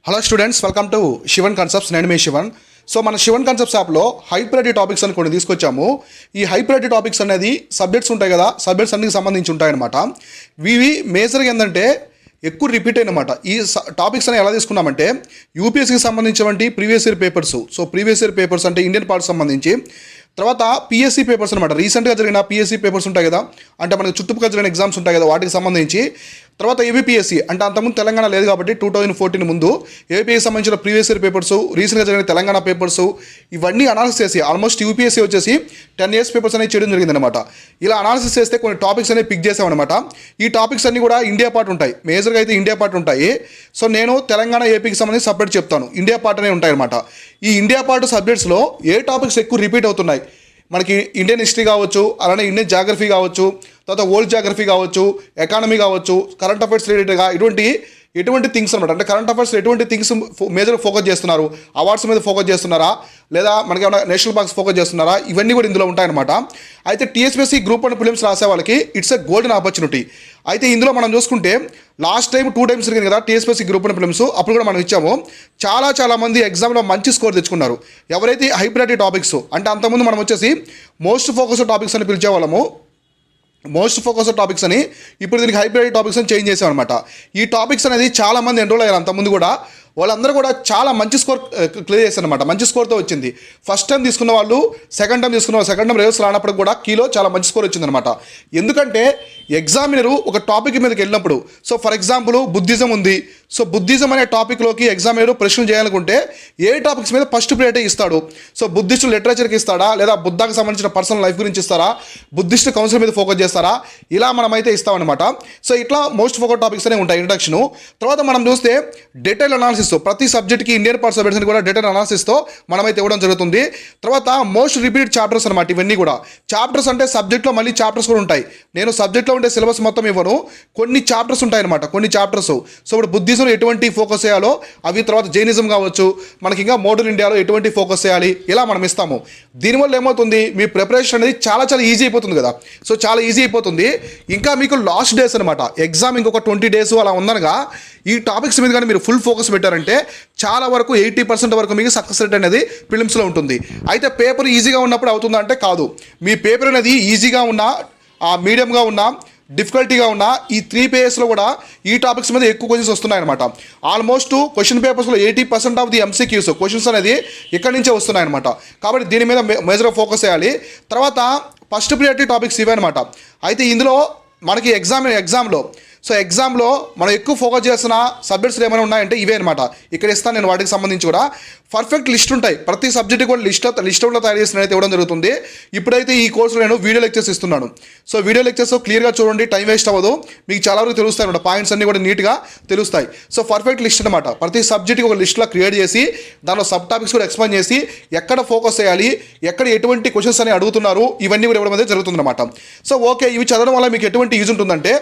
Hello students, welcome to Shivan concepts. నేను మీ Shivan. So మన శివన్ కాన్సెప్ట్స్ యాప్లో హై ప్రయారిటీ టాపిక్స్ అని కొన్ని తీసుకొచ్చాము. ఈ హై ప్రయారిటీ టాపిక్స్ అనేది సబ్జెక్ట్స్ ఉంటాయి కదా, సబ్జెక్ట్స్ అన్నికి సంబంధించి ఉంటాయన్నమాట. ఇవి మేజర్గా ఏంటంటే ఎక్కువ రిపీట్ అయినమాట. ఈ టాపిక్స్ అని ఎలా తీసుకున్నామంటే యూపీఎస్సీకి సంబంధించినటువంటి previous year papers. So previous year papers అంటే ఇండియన్ పార్ట్ సంబంధించి, తర్వాత పిఎస్సీ పేపర్స్ అనమాట. రీసెంట్గా జరిగిన పిఎస్సీ పేపర్స్ ఉంటాయి కదా, అంటే మనకి చుట్టుపక్కల జరిగిన ఎగ్జామ్స్ ఉంటాయి కదా, వాటికి సంబంధించి. తర్వాత ఏబిపిఎస్సి అంటే అంతకుముందు తెలంగాణ లేదు కాబట్టి 2014 ముందు ఏబిపిఎస్సి సంబంధించిన ప్రీవియస్ ఇయర్ పేపర్స్, రీసెంట్గా జరిగిన తెలంగాణ పేపర్స్, ఇవన్నీ అనాలిసిస్ చేసి ఆల్మోస్ట్ యూపీఎస్సీ వచ్చేసి 10 years పేపర్స్ అనేవి చేయడం జరిగిందనమాట. ఇలా అనాలిసిస్ చేస్తే కొన్ని టాపిక్స్ అనేవి పిక్ చేసామన్నమాట. ఈ టాపిక్స్ అన్నీ కూడా ఇండియా పార్ట్ ఉంటాయి, మేజర్గా అయితే ఇండియా పార్ట్ ఉంటాయి. సో నేను తెలంగాణ ఏపీకి సంబంధించి సపరేట్ చెప్తాను, ఇండియా పార్ట్ అనేవి ఉంటాయి అనమాట. ఈ ఇండియా పార్ట్ సబ్జెక్ట్స్లో ఏ టాపిక్స్ ఎక్కువ రిపీట్ అవుతున్నాయి, మనకి ఇండియన్ హిస్టరీ కావచ్చు, అలానే ఇండియన్ జాగ్రఫీ కావచ్చు, తర్వాత వరల్డ్ జాగ్రఫీ కావచ్చు, ఎకానమీ కావచ్చు, కరెంట్ అఫైర్స్ రిలేటెడ్గా ఎటువంటి థింగ్స్ అనమాట. అంటే కరెంట్ అఫైర్స్ ఎటువంటి థింగ్స్ మేజర్ ఫోకస్ చేస్తున్నారు, అవార్డ్స్ మీద ఫోకస్ చేస్తున్నారా, లేదా మనకి ఏమైనా నేషనల్ పార్క్స్ ఫోకస్ చేస్తున్నారా, ఇవన్నీ కూడా ఇందులో ఉంటాయన్నమాట. అయితే టీఎస్పీఎస్సీ గ్రూప్ 1 ప్రిలిమ్స్ రాసే వాళ్ళకి ఇట్స్ ఎ గోల్డెన్ ఆపర్చునిటీ. అయితే ఇందులో మనం చూసుకుంటే లాస్ట్ టైం 2 times జరిగింది కదా టీఎస్పీఎస్సీ గ్రూప్ 1 ప్రిలిమ్స్, అప్పుడు కూడా మనం ఇచ్చాము. చాలా మంది ఎగ్జామ్లో మంచి స్కోర్ తెచ్చుకున్నారు. ఎవరైతే హై ప్రయారిటీ టాపిక్స్ అంటే అంతకుముందు మనం వచ్చేసి మోస్ట్ ఫోకస్డ్ టాపిక్స్ అని పిలిచేవాళ్ళము, మోస్ట్ ఫోకస్డ్ టాపిక్స్ అని, ఇప్పుడు దీనికి హై ప్రయారిటీ టాపిక్స్ అని చేంజ్ చేసామన్నమాట. ఈ టాపిక్స్ అనేది చాలామంది ఎన్రోల్ అయ్యారు అంతకుముందు కూడా. వాళ్ళందరూ కూడా చాలా మంచి స్కోర్ క్లియర్ చేశారు అనమాట. మంచి స్కోర్తో వచ్చింది. ఫస్ట్ టైం తీసుకున్న వాళ్ళు, సెకండ్ టైం తీసుకున్న వాళ్ళు, సెకండ్ టైం రిజల్ట్స్ రానప్పుడు కూడా కీలో చాలా మంచి స్కోర్ వచ్చిందనమాట. ఎందుకంటే ఎగ్జామినరు ఒక టాపిక్ మీదకి వెళ్ళినప్పుడు, సో ఫర్ ఎగ్జాంపుల్ బుద్ధిజం ఉంది. సో బుద్ధిజం అనే టాపిక్లోకి ఎగ్జామినరు ప్రశ్నలు చేయాలనుకుంటే ఏ టాపిక్స్ మీద ఫస్ట్ ప్రియారిటీ ఇస్తాడు? సో బుద్ధిస్ట్ లిటరేచర్కి ఇస్తాడా, లేదా బుద్ధాకి సంబంధించిన పర్సనల్ లైఫ్ గురించి ఇస్తారా, బుద్ధిస్ట్ కౌన్సిల్ మీద ఫోకస్ చేస్తారా, ఇలా మనమైతే ఇస్తామన్నమాట. సో ఇట్లా మోస్ట్ ఫోకస్ టాపిక్స్ అనేవి ఉంటాయి ఇంట్రడక్షన్. తర్వాత మనం చూస్తే డీటెయిల్ అనాలిసిస్, ప్రతి సబ్జెక్ట్కి ఇండియన్ పార్ట్ సబ్జెక్ట్స్ని కూడా డీటెయిల్ అనాలిసిస్తో మనమైతే ఇవ్వడం జరుగుతుంది. తర్వాత మోస్ట్ రిపీటెడ్ చాప్టర్స్ అనమాట. ఇవన్నీ కూడా చాప్టర్స్ అంటే సబ్జెక్ట్లో మళ్ళీ చాప్టర్స్ కూడా ఉంటాయి. నేను సబ్జెక్ట్లో ఉండే సిలబస్ మొత్తం ఇవ్వను, కొన్ని చాప్టర్స్ ఉంటాయి అనమాట, కొన్ని చాప్టర్స్. సో ఇప్పుడు బుద్ధిజంలో ఎటువంటి ఫోకస్ చేయాలో అవి, తర్వాత జైనిజం కావచ్చు, మనకి ఇంకా మోడర్న్ ఇండియాలో ఎటువంటి ఫోకస్ చేయాలి, ఇలా మనం ఇస్తాము. దీనివల్ల ఏమవుతుంది, మీ ప్రిపరేషన్ అనేది చాలా ఈజీ అయిపోతుంది కదా. సో చాలా ఈజీ అయిపోతుంది. ఇంకా మీకు లాస్ట్ డేస్ అనమాట, ఎగ్జామ్ ఇంకొక 20 days అలా ఉందనగా ఈ టాపిక్స్ మీద కానీ మీరు ఫుల్ ఫోకస్ పెట్టారంటే చాలా వరకు 80% వరకు మీకు సక్సెస్ రేట్ అనేది ప్రిలిమ్స్లో ఉంటుంది. అయితే పేపర్ ఈజీగా ఉన్నప్పుడు అవుతుందా అంటే కాదు. మీ పేపర్ అనేది ఈజీగా ఉన్నా, మీడియంగా ఉన్నా, డిఫికల్టీగా ఉన్న ఈ 3 pages కూడా ఈ టాపిక్స్ మీద ఎక్కువ క్వశ్చన్స్ వస్తున్నాయన్నమాట. ఆల్మోస్ట్ క్వశ్చన్ పేపర్స్లో 80% ఆఫ్ ది ఎంసీక్యూస్ క్వశ్చన్స్ అనేది ఇక్కడి నుంచే వస్తున్నాయన్నమాట. కాబట్టి దీని మీద మేజర్గా ఫోకస్ చేయాలి. తర్వాత ఫస్ట్ ప్రియారిటీ టాపిక్స్ ఇవే అనమాట. అయితే ఇందులో మనకి ఎగ్జామ్లో మనం ఎక్కువ ఫోకస్ చేస్తున్న సబ్జెక్ట్స్ ఏమైనా ఉన్నాయంటే ఇవే అనమాట. ఇక్కడ ఇస్తాను నేను వాటికి సంబంధించి కూడా పర్ఫెక్ట్ లిస్ట్ ఉంటాయి. ప్రతి సబ్జెక్ట్ కూడా లిస్ట్ అవుట్లో తయారు చేసిన అయితే ఇవ్వడం జరుగుతుంది. ఇప్పుడైతే ఈ కోర్సులో నేను వీడియో లెక్చర్స్ ఇస్తున్నాను. సో వీడియో లెక్చర్స్ క్లియర్గా చూడండి, టైం వేస్ట్ అవ్వదు, మీకు చాలా వరకు తెలుస్తాయి అనమాట. పాయింట్స్ అన్నీ కూడా నీట్గా తెలుస్తాయి. సో పర్ఫెక్ట్ లిస్ట్ అనమాట. ప్రతి సబ్జెక్ట్కి ఒక లిస్ట్లో క్రియేట్ చేసి దానిలో సబ్ టాపిక్స్ కూడా ఎక్స్ప్లెయిన్ చేసి ఎక్కడ ఫోకస్ చేయాలి, ఎక్కడ ఎటువంటి క్వశ్చన్స్ అని అడుగుతున్నారు, ఇవన్నీ కూడా ఇవ్వడం అనేది జరుగుతుందన్నమాట. సో ఓకే, ఇవి చదవడం వల్ల మీకు ఎటువంటి యూజ్ ఉంటుందంటే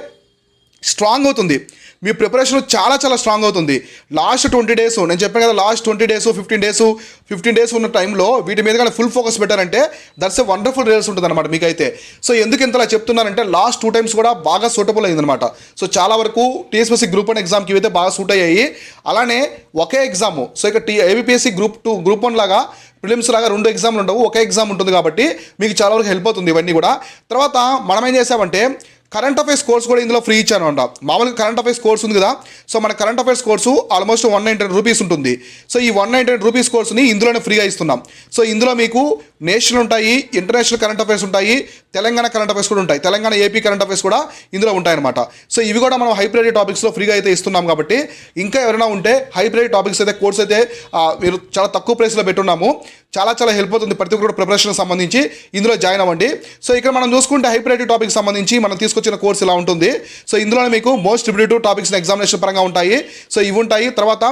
స్ట్రాంగ్ అవుతుంది, మీ ప్రిపరేషన్ చాలా స్ట్రాంగ్ అవుతుంది. లాస్ట్ 20 days నేను చెప్పాను కదా, లాస్ట్ 20 days 15 days ఉన్న టైంలో వీటి మీద కానీ ఫుల్ ఫోకస్ పెట్టారంటే దట్స్ ఎ వండర్ఫుల్ రిజల్ట్స్ ఉంటుంది అనమాట మీకైతే. సో ఎందుకు ఇంతలా చెప్తున్నానంటే లాస్ట్ 2 times కూడా బాగా సూటబుల్ అయిందనమాట. సో చాలా వరకు టీఎస్పీఎస్సీ గ్రూప్ 1 ఎగ్జామ్కి అయితే బాగా సూట్ అయ్యాయి. అలానే ఒకే ఎగ్జాము, సో ఇక ఏబిపిఎస్సీ గ్రూప్ 2 గ్రూప్ 1 లాగా ప్రిలిమ్స్ లాగా 2 ఎగ్జామ్లు ఉండవు, ఒకే ఎగ్జామ్ ఉంటుంది కాబట్టి మీకు చాలా వరకు హెల్ప్ అవుతుంది ఇవన్నీ కూడా. తర్వాత మనం ఏం చేసామంటే కరెంట్ అఫైర్స్ కోర్స్ కూడా ఇందులో ఫ్రీ ఇచ్చాను అంట. మామూలుగా కరెంట్ అఫైర్స్ కోర్స్ ఉంది కదా, సో మన current affairs course almost 199 rupees ఉంటుంది. సో ఈ 199 రూపీస్ కోర్సుని ఇందులోనే ఫ్రీగా ఇస్తున్నాం. సో ఇందులో మీకు నేషనల్ ఉంటాయి, ఇంటర్నేషనల్ కరెంట్ అఫైర్స్ ఉంటాయి, తెలంగాణ కరెంట్ అఫైర్స్ కూడా ఉంటాయి, తెలంగాణ ఏపీ కరెంట్ అఫైర్స్ కూడా ఇందులో ఉంటాయన్నమాట. సో ఇవి కూడా మనం హై ప్రయారిటీ టాపిక్స్లో ఫ్రీగా అయితే ఇస్తున్నాం. కాబట్టి ఇంకా ఎవరైనా ఉంటే హై ప్రయారిటీ టాపిక్స్ అయితే కోర్స్ అయితే మీరు చాలా తక్కువ ప్రైస్లో పెట్టున్నాము, చాలా హెల్ప్ అవుతుంది ప్రతి ఒక్కరు ప్రిపరేషన్ సంబంధించి. ఇందులో జాయిన్ అవ్వండి. సో ఇక్కడ మనం చూసుకుంటే హై ప్రయారిటీ టాపిక్ సంబంధించి మనం తీసుకొచ్చిన కోర్స్ ఇలా ఉంటుంది. సో ఇందులోనే మీకు మోస్ట్ రిపీటెడ్ టాపిక్స్ ఎగ్జామినేషన్ పరంగా ఉంటాయి. సో ఇవి ఉంటాయి. తర్వాత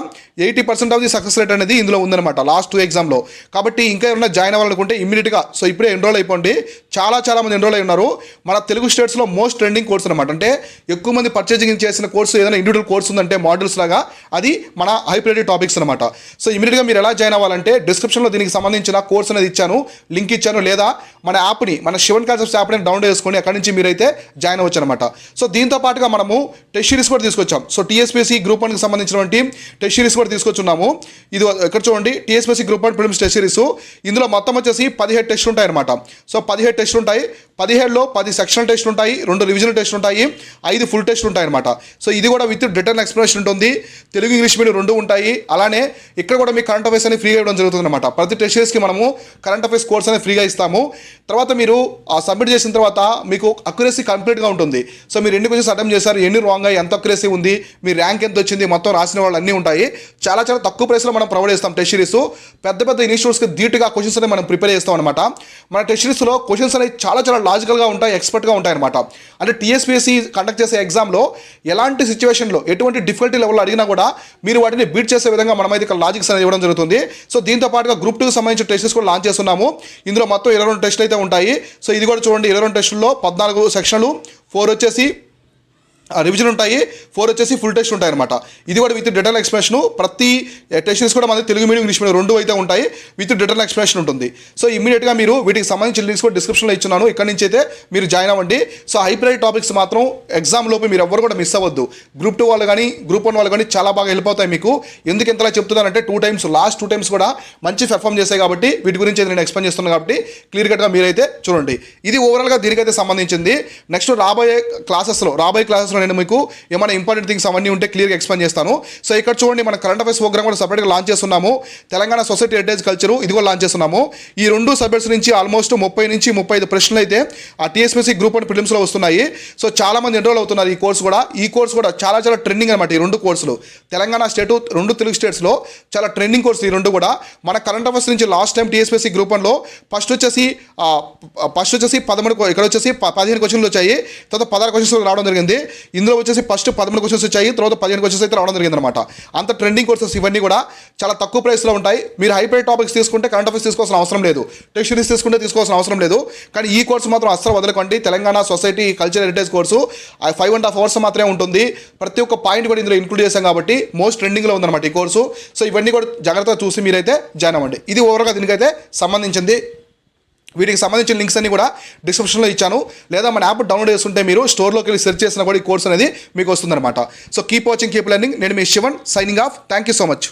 80% ఆఫ్ ది సక్సెస్ రేట్ అనేది ఇందులో ఉందన్నమాట లాస్ట్ 2 ఎగ్జామ్లో. కాబట్టి ఇంకా ఏమైనా జాయిన్ అవ్వాలనుకుంటే ఇమ్మీడియట్గా సో ఇప్పుడే ఎన్రోల్ అయిపోండి. చాలా మంది ఎన్రోల్ అయి ఉన్నారు. మన తెలుగు స్టేట్స్లో మోస్ట్ ట్రెండింగ్ కోర్స్ అనమాట. అంటే ఎక్కువ మంది పర్చేజింగ్ చేసిన కోర్సు ఏదైనా ఇండివిజువల్ కోర్స్ ఉందంటే మాడ్యూల్స్ లాగా అది మన హై ప్రైయారిటీ టాపిక్స్ అనమాట. సో ఇమీడియట్గా మీరు ఎలా జాయిన్ అవ్వాలంటే డిస్క్రిప్షన్లో దీనికి సంబంధించిన కోర్స్ అనేది ఇచ్చాను, లింక్ ఇచ్చాను, లేదా మన యాప్ని మన శివన్ కాన్సెప్ట్స్ యాప్ని డౌన్లోడ్ చేసుకొని అక్కడి నుంచి మీరైతే జాయిన్ అవ్వచ్చు అనమాట. సో దీంతో పాటుగా మనము టెస్ట్ సిరీస్ కూడా తీసుకొచ్చాం. సో టీఎస్పీఎస్సీ గ్రూప్ 1కి సంబంధించినటువంటి టెస్ట్ సిరీస్ కూడా తీసుకొచ్చున్నాము. ఇది ఇక్కడ చూడండి, TSPSC group 1 prelims test series. ఇందులో మొత్తం వచ్చేసి 17 టెస్టులు ఉంటాయి అనమాట. సో 17 టెస్టులు ఉంటాయి. 17లో 10 సెక్షనల్ టెస్టులు ఉంటాయి, 2 రివిజనల్ టెస్టులు ఉంటాయి, 5 ఫుల్ టెస్టులు ఉంటాయి అనమాట. సో ఇది కూడా విత్ రిటర్న్ ఎక్స్ప్లెనేషన్ ఉంటుంది. తెలుగు ఇంగ్లీష్ మీడియం 2 ఉంటాయి. అలానే ఇక్కడ కూడా మీకు కరెంట్ అఫైర్స్ అనేది ఫ్రీగా ఇవ్వడం జరుగుతుంది అనమాట. ప్రతి టెస్ట్ సిరీస్కి మనము కరెంట్ అఫైర్స్ కోర్స్ అనేది ఫ్రీగా ఇస్తాము. తర్వాత మీరు సబ్మిట్ చేసిన తర్వాత మీకు అక్యురసీ కంప్లీట్గా ఉంటుంది. సో మీరు ఎన్ని క్వశ్చన్స్ అటెంప్ట్ చేశారు, ఎన్ని రాంగ్ అయ్యి, ఎంత అక్యురసీ ఉంది, మీ ర్యాంక్ ఎంత వచ్చింది, మొత్తం రాసిన వాళ్ళు అన్నీ ఉంటాయి. చాలా తక్కువ ప్రైస్లో మనం ప్రొవైడ్ చేస్తాం టెస్ట్ సిరీస్. పెద్ద ఇన్స్టిట్యూట్స్కి ధీటుగా క్వశ్చన్స్ అనేది మనం ప్రిపేర్ చేస్తాం అనమాట. మన టెస్ట్ సిరీస్లో క్వశ్చన్స్ అనేవి చాలా లాజికల్గా ఉంటాయి, ఎక్స్పర్ట్గా ఉంటాయి అనమాట. అంటే టీఎస్పీఎస్సీ కండక్ట్ చేసే ఎగ్జామ్లో ఎలాంటి సిచ్యువేషన్లో ఎటువంటి డిఫికల్టీ లెవెల్లో అడిగినా కూడా మీరు వాటిని బీట్ చేసే విధంగా మనమైతే ఇక్కడ లాజిక్స్ అనేది ఇవ్వడం జరుగుతుంది. సో దీంతో పాటుగా గ్రూప్ 2కి సంబంధించిన టెస్ట్స్ కూడా లాంచ్ చేస్తున్నాము. ఇందులో మొత్తం 22 టెస్టులు అయితే ఉంటాయి. సో ఇది కూడా చూడండి, 22 టెస్టుల్లో 14 సెక్షన్లు, 4 వచ్చేసి రివిజన్ ఉంటాయి, 4 వచ్చేసి ఫుల్ టెస్ట్ ఉంటాయి అనమాట. ఇది కూడా విత్ డీటెయిల్ ఎక్స్ప్లెనేషన్. ప్రతి టెస్ట్స్ కూడా మనకి తెలుగు మీడియం ఇంగ్లీష్ మీడియం 2 అయితే ఉంటాయి, విత్ డీటెయిల్ ఎక్స్ప్లెనేషన్ ఉంటుంది. సో ఇమీడియట్గా మీరు వీటికి సంబంధించిన లింక్స్ కూడా డిస్క్రిప్షన్లో ఇచ్చున్నాను, ఇక్కడ నుంచి అయితే మీరు జాయిన్ అవ్వండి. సో హై ప్రైయారిటీ టాపిక్స్ మాత్రం ఎగ్జామ్ లోపు మీరు ఎవరు కూడా మిస్ అవ్వద్దు. గ్రూప్ 2 వాళ్ళు కానీ గ్రూప్ 1 వాళ్ళు కానీ చాలా బాగా హెల్ప్ అవుతాయి మీకు. ఎందుకు ఎంతలా చెప్తున్నానంటే లాస్ట్ 2 టైమ్స్ కూడా మంచి పెర్ఫామ్ చేశాయి కాబట్టి వీటి గురించి నేను ఎక్స్ప్లెయిన్ చేస్తున్నాను కాబట్టి క్లియర్ కట్గా మీరైతే చూడండి. ఇది ఓవరాల్గా దీనికైతే సంబంధించింది. నెక్స్ట్ రాబోయే క్లాసెస్లో నేను మీకు ఏమైనా ఇంపార్టెంట్ థింగ్స్ అవన్నీ ఉంటే క్లియర్గా ఎక్స్ప్లెయిన్ చేస్తాను. సో ఇక్కడ చూడండి, మన కరెంట్ అఫైర్స్ ప్రోగ్రామ్ కూడా సపరేట్గా లాంచ్ చేస్తున్నాము. తెలంగాణ సొసైటీ హెరిటేజ్ కల్చరు ఇది కూడా లాంచ్ చేస్తున్నాము. ఈ 2 సబ్జెక్ట్స్ నుంచి ఆల్మోస్ట్ 30 నుంచి 35 ప్రశ్నలు అయితే ఆ టీఎస్పీఎస్సీ గ్రూప్ 1 ప్రిలిమ్స్లో వస్తున్నాయి. సో చాలామంది ఎన్రోల్ అవుతున్నారు ఈ కోర్స్ కూడా చాలా ట్రెండింగ్ అనమాట. ఈ 2 కోర్సులు తెలంగాణ స్టేట్, 2 తెలుగు స్టేట్స్లో చాలా ట్రెండింగ్ కోర్సు ఈ 2 కూడా. మన కరెంట్ అఫైర్స్ నుంచి లాస్ట్ టైం టీఎస్పీఎస్సీ గ్రూప్ 1లో ఫస్ట్ వచ్చేసి 13, ఇక్కడ వచ్చేసి 15 క్వశ్చన్లు వచ్చాయి, తర్వాత 16 క్వశ్చన్స్ రావడం జరిగింది. ఇందులో వచ్చేసి ఫస్ట్ 13 క్వశ్చన్స్ వచ్చాయి, తర్వాత 15 క్వశ్చన్స్ అయితే రావడం జరిగింది అనమాట. అంత ట్రెండింగ్ కోర్సెస్ ఇవన్నీ కూడా చాలా తక్కువ ప్రైస్లో ఉంటాయి. మీరు హై ప్రైయారిటీ టాపిక్స్ తీసుకుంటే కరెంట్ అఫైర్స్ తీసుకోవాల్సిన అవసరం లేదు, టెస్ట్ సిరీస్ తీసుకుంటే తీసుకోవాల్సిన అవసరం లేదు. కానీ ఈ కోర్సు మాత్రం అస్సలు వదలకండి. Telangana society culture heritage course 5.5 hours మాత్రమే ఉంటుంది. ప్రతి ఒక్క పాయింట్ కూడా ఇందులో ఇంక్లూడ్ చేశాం కాబట్టి మోస్ట్ ట్రెండింగ్లో ఉందన్నమాట ఈ కోర్సు. సో ఇవన్నీ కూడా జాగ్రత్తగా చూసి మీరైతే జాయిన్ అవ్వండి. ఇది ఓవరాల్గా దీనికైతే సంబంధించింది. వీటికి సంబంధించిన లింక్స్ అన్ని కూడా డిస్క్రిప్షన్లో ఇచ్చాను, లేదా మన యాప్ డౌన్లోడ్ చేసుకుంటే మీరు స్టోర్లోకి వెళ్ళి సెర్చ్ చేసినా కూడా ఈ కోర్స్ అనేది మీకు వస్తుందన్నమాట. So keep watching, keep learning. నేను మీ Shivan, signing off. Thank you so much.